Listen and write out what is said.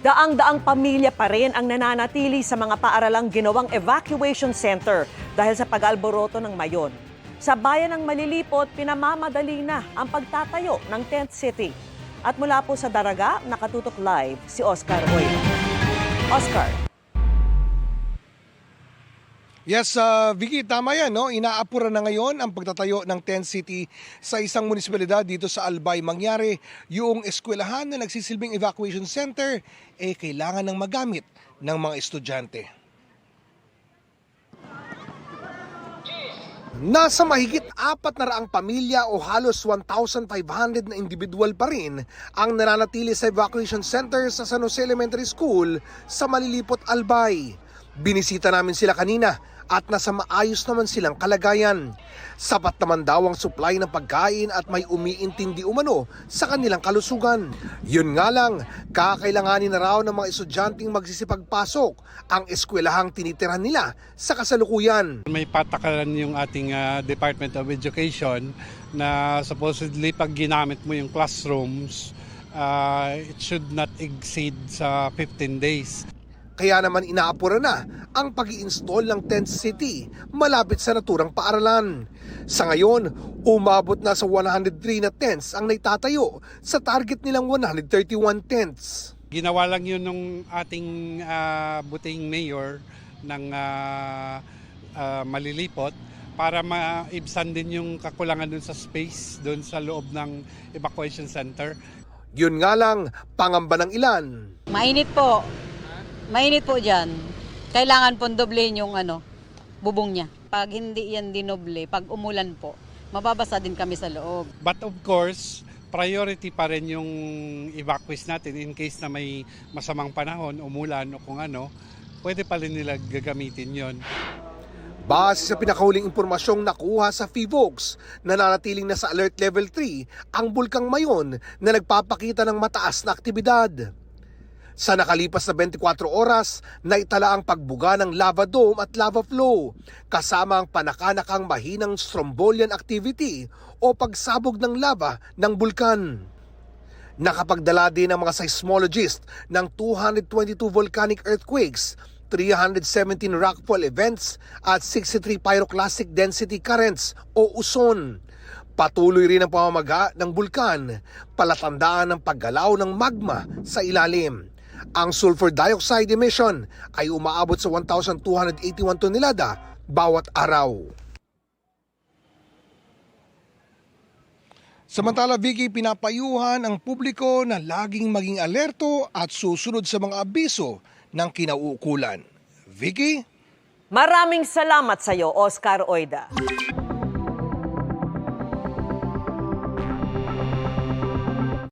Daang-daang pamilya pa rin ang nananatili sa mga paaralang ginawang evacuation center dahil sa pag-alboroto ng Mayon. Sa bayan ng Malilipot, pinamamadali na ang pagtatayo ng tent city. At mula po sa Daraga, nakatutok live si Oscar Oy. Oscar. Yes, Vicky, tama yan, no? Inaapura na ngayon ang pagtatayo ng tent city sa isang munisipalidad dito sa Albay. Mangyari, yung eskwelahan na nagsisilbing evacuation center, kailangan ng magamit ng mga estudyante. Nasa mahigit 400 pamilya o halos 1,500 na individual pa rin ang nananatili sa evacuation center sa San Jose Elementary School sa Malilipot, Albay. Binisita namin sila kanina at nasa maayos naman silang kalagayan. Sapat naman daw ang supply ng pagkain at may umiintindi umano sa kanilang kalusugan. Yun nga lang, kakailanganin na raw ng mga estudyanteng magsisipagpasok ang eskwelahang tinitirahan nila sa kasalukuyan. May patakaran yung ating Department of Education na supposedly pag ginamit mo yung classrooms, it should not exceed sa 15 days. Kaya naman inaapura na ang pag-i-install ng tent city malapit sa naturang paaralan. Sa ngayon, umabot na sa 103 na tents ang naitatayo sa target nilang 131 tents. Ginawa lang yun ng ating buting mayor ng Malilipot para maibsan din yung kakulangan dun sa space dun sa loob ng evacuation center. Yun nga lang, pangamba ng ilan. Mainit po. Mainit po dyan. Kailangan pong doblehin yung bubong niya. Pag hindi yan dinoble, pag umulan po, mababasa din kami sa loob. But of course, priority pa rin yung evacuees natin in case na may masamang panahon, umulan o kung ano, pwede pa rin nila gagamitin yon. Base sa pinakahuling impormasyong nakuha sa PHIVOLCS, nananatiling na sa Alert Level 3 ang Bulkang Mayon na nagpapakita ng mataas na aktibidad. Sa nakalipas na 24 oras, naitala ang pagbuga ng lava dome at lava flow, kasama ang panakanakang mahinang strombolian activity o pagsabog ng lava ng bulkan. Nakapagdala din ang mga seismologist ng 222 volcanic earthquakes, 317 rockfall events at 63 pyroclastic density currents o uson. Patuloy rin ang pamamaga ng bulkan, palatandaan ng paggalaw ng magma sa ilalim. Ang sulfur dioxide emission ay umaabot sa 1,281 tonelada bawat araw. Samantala, Vicky, pinapayuhan ang publiko na laging maging alerto at susunod sa mga abiso ng kinauukulan. Vicky? Maraming salamat sa iyo, Oscar Oida.